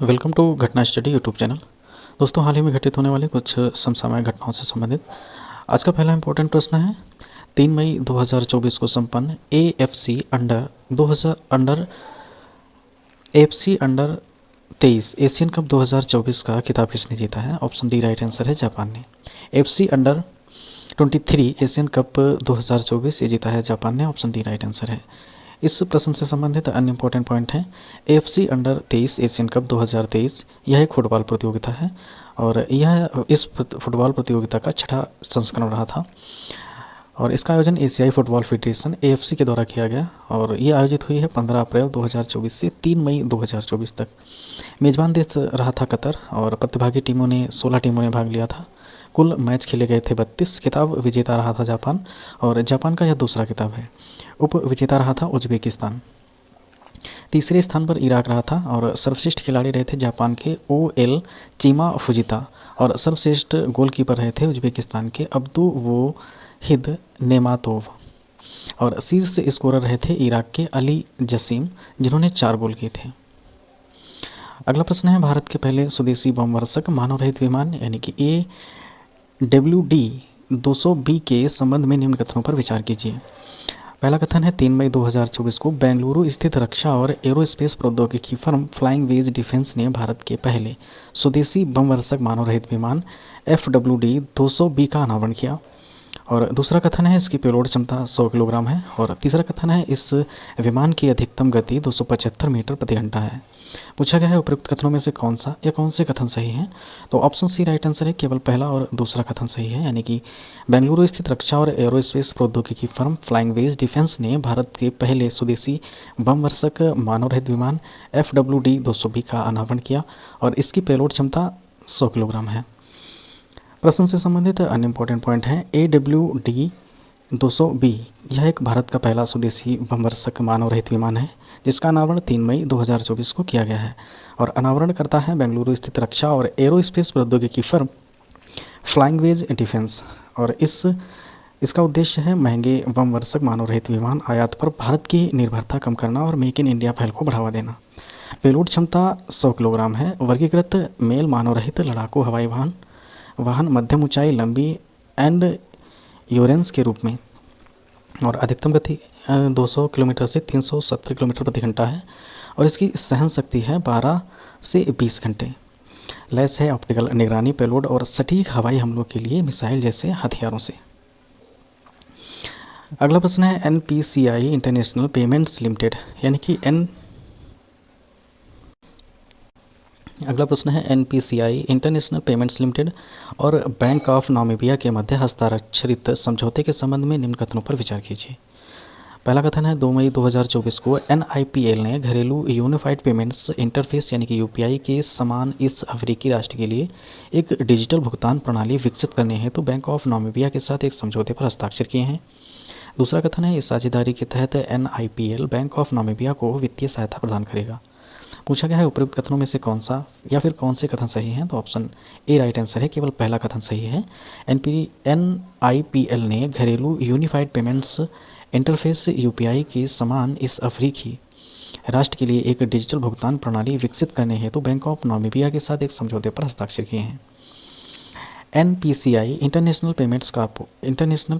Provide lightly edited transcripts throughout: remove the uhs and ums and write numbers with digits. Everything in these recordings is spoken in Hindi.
वेलकम टू घटना स्टडी यूट्यूब चैनल। दोस्तों, हाल ही में घटित होने वाले कुछ समसामयिक घटनाओं से संबंधित आज का पहला इंपॉर्टेंट प्रश्न है। 3 मई 2024 को संपन्न AFC अंडर 23 एशियन कप 2024 का खिताब किसने जीता है? ऑप्शन डी राइट आंसर है, जापान ने। AFC अंडर 23 एशियन कप 2024 ये जीता है जापान ने। ऑप्शन डी राइट आंसर है। इस प्रश्न से संबंधित अन्य इंपॉर्टेंट पॉइंट है। AFC अंडर 23 एशियन कप 2023 यह एक फुटबॉल प्रतियोगिता है और यह इस फुटबॉल प्रतियोगिता का छठा संस्करण रहा था और इसका आयोजन एशियाई फुटबॉल फेडरेशन AFC के द्वारा किया गया और ये आयोजित हुई है 15 अप्रैल 2024 से 3 मई 2024 तक। मेज़बान देश रहा था कतर और प्रतिभागी टीमों ने 16 टीमों ने भाग लिया था। कुल मैच खेले गए थे 32। खिताब विजेता रहा था जापान और जापान का यह दूसरा खिताब है। उप विजेता रहा था उज्बेकिस्तान। तीसरे स्थान पर इराक रहा था और सर्वश्रेष्ठ खिलाड़ी रहे थे जापान के OL चीमा फुजिता और सर्वश्रेष्ठ गोलकीपर रहे थे उज्बेकिस्तान के अब्दुवोहिद नेमातोव और शीर्ष स्कोरर रहे थे इराक के अली जसीम जिन्होंने 4 गोल किए थे। अगला प्रश्न है, भारत के पहले स्वदेशी बम वर्षक मानव रहित विमान यानी कि AWD-200B के संबंध में निम्न कथनों पर विचार कीजिए। पहला कथन है, 3 मई 2024 को बेंगलुरु स्थित रक्षा और एरोस्पेस प्रौद्योगिकी फर्म फ्लाइंग वेज डिफेंस ने भारत के पहले स्वदेशी बम वर्षक मानव रहित विमान FWD-200B का अनावरण किया। और दूसरा कथन है, इसकी पेलोड क्षमता 100 किलोग्राम है। और तीसरा कथन है, इस विमान की अधिकतम गति 275 मीटर प्रति घंटा है। पूछा गया है उपयुक्त कथनों में से कौन से कथन सही हैं? तो ऑप्शन सी राइट आंसर है, केवल पहला और दूसरा कथन सही है, यानी कि बेंगलुरु स्थित रक्षा और एरोस्पेस प्रौद्योगिकी फर्म फ्लाइंग वेज डिफेंस ने भारत के पहले स्वदेशी बम वर्षक मानव रहित विमान FWD-200B का अनावरण किया और इसकी पेलोड क्षमता 100 किलोग्राम है। प्रश्न से संबंधित अन्य इंपॉर्टेंट पॉइंट है, AWD-200B यह एक भारत का पहला स्वदेशी बम वर्षक मानव रहित विमान है जिसका अनावरण 3 मई 2024 को किया गया है और अनावरण करता है बेंगलुरु स्थित रक्षा और एरोस्पेस प्रौद्योगिकी फर्म फ्लाइंग वेज डिफेंस। और इसका उद्देश्य है महंगे बम वर्षक मानव रहित विमान आयात पर भारत की निर्भरता कम करना और मेक इन इंडिया पहल को बढ़ावा देना। पेलोड क्षमता 100 किलोग्राम है। वर्गीकृत मेल मानव रहित लड़ाकू हवाई वाहन मध्यम ऊंचाई लंबी एंड योरेंस के रूप में और अधिकतम गति 200 किलोमीटर से 370 किलोमीटर प्रति घंटा है और इसकी सहन शक्ति है 12 से 20 घंटे। लैस है ऑप्टिकल निगरानी, पेलोड और सटीक हवाई हमलों के लिए मिसाइल जैसे हथियारों से। अगला प्रश्न है, NPCI इंटरनेशनल पेमेंट्स लिमिटेड यानी कि अगला प्रश्न है, NPCI इंटरनेशनल पेमेंट्स लिमिटेड और बैंक ऑफ नामीबिया के मध्य हस्ताक्षरित समझौते के संबंध में निम्न कथनों पर विचार कीजिए। पहला कथन है, 2 मई 2024 को NIPL ने घरेलू यूनिफाइड पेमेंट्स इंटरफेस यानी कि UPI के समान इस अफ्रीकी राष्ट्र के लिए एक डिजिटल भुगतान प्रणाली विकसित करने हेतु बैंक ऑफ नामीबिया के साथ एक समझौते पर हस्ताक्षर किए हैं। दूसरा कथन है, इस साझेदारी के तहत NIPL बैंक ऑफ नामीबिया को वित्तीय सहायता प्रदान करेगा। पूछा गया है उपयुक्त कथनों में से कौन से कथन सही हैं? तो ऑप्शन ए राइट आंसर है, केवल पहला कथन सही है। NIPL ने घरेलू यूनिफाइड पेमेंट्स इंटरफेस UPI के समान इस अफ्रीकी राष्ट्र के लिए एक डिजिटल भुगतान प्रणाली विकसित करने हेतु बैंक ऑफ नामीबिया के साथ एक समझौते पर हस्ताक्षर किए हैं। NPCI international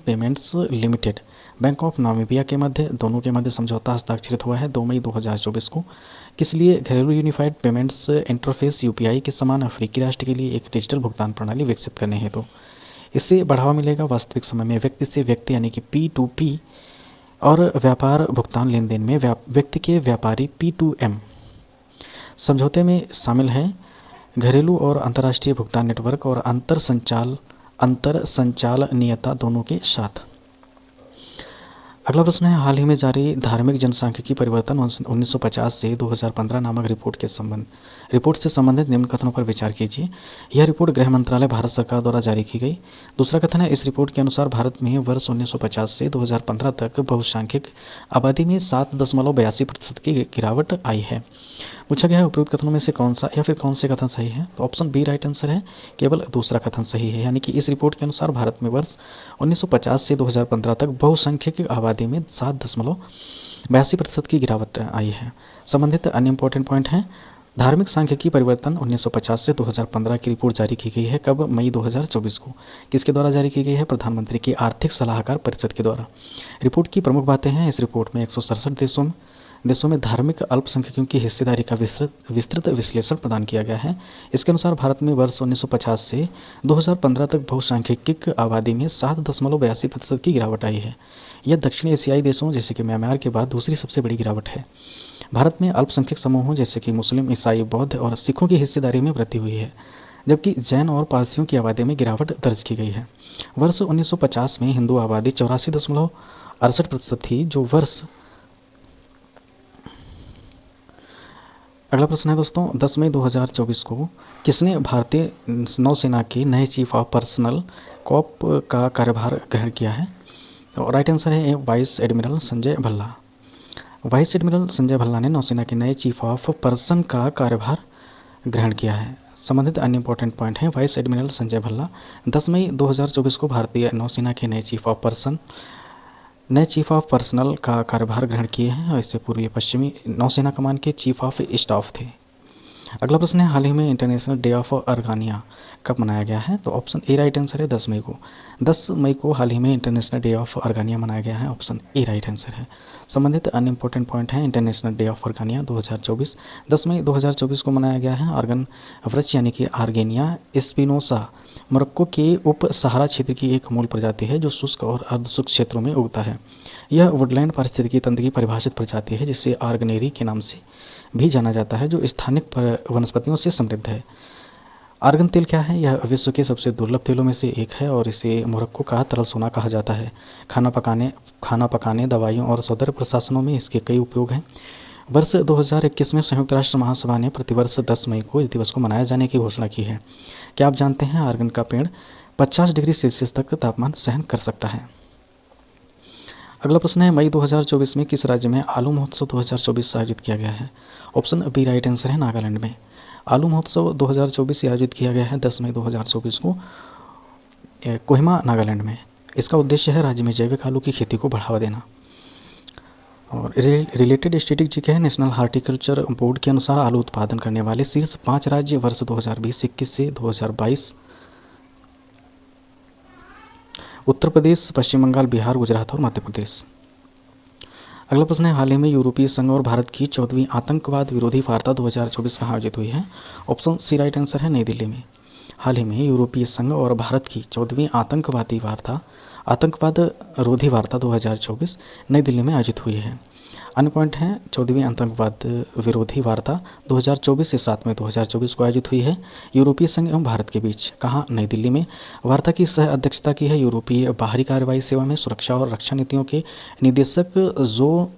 payments limited bank of Namibia के मध्य दोनों के मध्य समझौता हस्ताक्षरित हुआ है 2 मई 2024 को। किस लिए? घरेलू यूनिफाइड पेमेंट्स इंटरफेस UPI के समान अफ्रीकी राष्ट्र के लिए एक डिजिटल भुगतान प्रणाली विकसित करने हेतु। इससे बढ़ावा मिलेगा वास्तविक समय में व्यक्ति से व्यक्ति यानी कि P2P और व्यापार भुगतान लेन देन में व्यक्ति के व्यापारी P2M। समझौते में शामिल हैं घरेलू और अंतर्राष्ट्रीय भुगतान नेटवर्क और अंतर संचालनीयता दोनों के साथ। अगला प्रश्न है, हाल ही में जारी धार्मिक जनसांख्यिकी परिवर्तन 1950 से 2015 नामक रिपोर्ट से संबंधित निम्न कथनों पर विचार कीजिए। यह रिपोर्ट गृह मंत्रालय भारत सरकार द्वारा जारी की गई। दूसरा कथन है, इस रिपोर्ट के अनुसार भारत में वर्ष 1950 से 2015 तक बहुसंख्यक आबादी में 7.82% की गिरावट आई है। पूछा गया है उपयुक्त कथनों में से कौन से कथन सही है? तो ऑप्शन बी राइट आंसर है, केवल दूसरा कथन सही है, यानी कि इस रिपोर्ट के अनुसार भारत में वर्ष 1950 से 2015 तक बहुसंख्यक आबादी में 7.82% की गिरावट आई है। संबंधित अन्य इंपॉर्टेंट पॉइंट हैं, धार्मिक सांख्यिकी परिवर्तन 1950 से 2015 की रिपोर्ट जारी की गई है। कब? मई 2024 को। किसके द्वारा जारी की गई है? प्रधानमंत्री की आर्थिक सलाहकार परिषद के द्वारा। रिपोर्ट की प्रमुख बातें हैं। इस रिपोर्ट में 167 देशों में धार्मिक अल्पसंख्यकों की हिस्सेदारी का विस्तृत विश्लेषण प्रदान किया गया है। इसके अनुसार भारत में वर्ष 1950 से 2015 तक बहुसंख्यकिक आबादी में 7.82% की गिरावट आई है। यह दक्षिण एशियाई देशों जैसे कि म्यांमार के बाद दूसरी सबसे बड़ी गिरावट है। भारत में अल्पसंख्यक समूहों जैसे कि मुस्लिम, ईसाई, बौद्ध और सिखों की हिस्सेदारी में वृद्धि हुई है, जबकि जैन और पारसियों की आबादी में गिरावट दर्ज की गई है। वर्ष 1950 में हिंदू आबादी 84.68% थी, जो वर्ष अगला प्रश्न है दोस्तों, 10 मई 2024 को किसने भारतीय नौसेना के नए चीफ ऑफ पर्सनल कॉप का कार्यभार ग्रहण किया है? तो राइट आंसर है vice admiral Sanjay Bhalla. Vice admiral Sanjay Bhalla ने नौसेना के नए चीफ ऑफ पर्सन का कार्यभार ग्रहण किया है। संबंधित अन्य इंपॉर्टेंट पॉइंट हैं। वाइस एडमिरल संजय भल्ला 10 मई 2024 को भारतीय नौसेना के नए चीफ ऑफ पर्सनल का कार्यभार ग्रहण किए हैं और इससे पूर्व पश्चिमी नौसेना कमान के चीफ ऑफ स्टाफ थे। अगला प्रश्न है, हाल ही में इंटरनेशनल डे ऑफ अर्गानिया कब मनाया गया है? तो ऑप्शन ए राइट आंसर है 10 मई को। 10 मई को हाल ही में इंटरनेशनल डे ऑफ अर्गानिया मनाया गया है। ऑप्शन ए राइट आंसर है। संबंधित अन्य इंपॉर्टेंट पॉइंट हैं। इंटरनेशनल डे ऑफ अर्गानिया 2024 10 मई 2024 को मनाया गया है। आर्गन वृक्ष यानी कि आर्गेनिया स्पिनोसा मोरक्को के उप सहारा क्षेत्र की एक मूल प्रजाति है जो शुष्क और अर्धशुष्क क्षेत्रों में उगता है। यह वुडलैंड पारिस्थितिकी तंत्र की परिभाषित प्रजाति है जिसे आर्गनेरी के नाम से भी जाना जाता है, जो स्थानिक वनस्पतियों से समृद्ध है। आर्गन तेल क्या है? यह विश्व के सबसे दुर्लभ तेलों में से एक है और इसे मोरक्को का तरल सोना कहा जाता है। खाना पकाने, दवाइयों और सौंदर्य प्रसाधनों में इसके कई उपयोग हैं। वर्ष 2021 में संयुक्त राष्ट्र महासभा ने प्रतिवर्ष 10 मई को इस दिवस को मनाए जाने की घोषणा की है। क्या आप जानते हैं आर्गन का पेड़ 50 डिग्री सेल्सियस तक तापमान सहन कर सकता है? अगला प्रश्न है, मई 2024 में किस राज्य में आलू महोत्सव 2024 आयोजित किया गया है? ऑप्शन बी राइट आंसर है, नागालैंड में। आलू महोत्सव 2024 आयोजित किया गया है 10 मई 2024 को कोहिमा, नागालैंड में। इसका उद्देश्य है राज्य में जैविक आलू की खेती को बढ़ावा देना। और रिलेटेड स्टैटिस्टिक है, नेशनल हार्टिकल्चर बोर्ड के अनुसार आलू उत्पादन करने वाले शीर्ष 5 राज्य वर्ष 2020-21 से 2022 उत्तर प्रदेश, पश्चिम बंगाल, बिहार, गुजरात और मध्य प्रदेश। अगला प्रश्न है, हाल ही में यूरोपीय संघ और भारत की 14वीं आतंकवाद विरोधी वार्ता 2024 कहाँ आयोजित हुई है? ऑप्शन सी राइट आंसर है, नई दिल्ली में। हाल ही में यूरोपीय संघ और भारत की 14वीं आतंकवाद रोधी वार्ता 2024 नई दिल्ली में आयोजित हुई है। अन्य पॉइंट हैं, 14वीं आतंकवाद विरोधी वार्ता 2024 से 7 मई 2024 को आयोजित हुई है यूरोपीय संघ एवं भारत के बीच। कहाँ? नई दिल्ली में। वार्ता की सह अध्यक्षता की है यूरोपीय बाहरी कार्रवाई सेवा में सुरक्षा और रक्षा नीतियों के निदेशक जो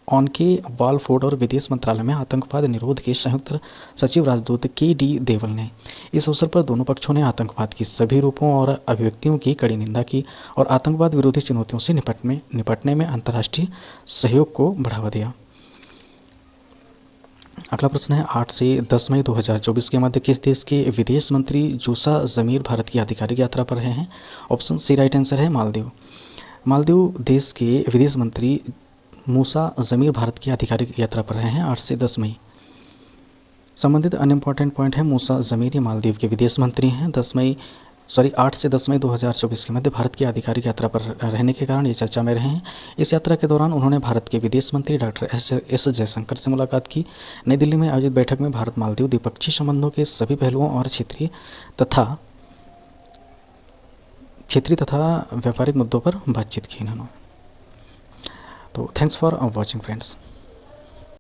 ऑनके वालफोर्ड और विदेश मंत्रालय में आतंकवाद निरोध के संयुक्त सचिव राजदूत के.डी. देवल ने। इस अवसर पर दोनों पक्षों ने आतंकवाद की सभी रूपों और अभिव्यक्तियों की कड़ी निंदा की और आतंकवाद विरोधी चुनौतियों से निपटने में अंतर्राष्ट्रीय सहयोग को बढ़ावा दिया। अगला प्रश्न है, 8 से 10 मई 2024 के मध्य किस देश के विदेश मंत्री जूसा जमीर भारत की आधिकारिक यात्रा पर रहे हैं? ऑप्शन सी राइट आंसर है, मालदीव। मालदीव देश के विदेश मंत्री मूसा जमीर भारत की आधिकारिक यात्रा पर रहे हैं 8 से 10 मई। संबंधित अन्य इंपॉर्टेंट पॉइंट है, मूसा जमीर मालदीव के विदेश मंत्री हैं। 8 से 10 मई 2024 के मध्य भारत की आधिकारिक यात्रा पर रहने के कारण ये चर्चा में रहे हैं। इस यात्रा के दौरान उन्होंने भारत के विदेश मंत्री डॉक्टर एस जयशंकर से मुलाकात की। नई दिल्ली में आयोजित बैठक में भारत मालदीव द्विपक्षीय संबंधों के सभी पहलुओं और क्षेत्रीय तथा व्यापारिक मुद्दों पर बातचीत की इन्होंने। तो थैंक्स फॉर वॉचिंग फ्रेंड्स।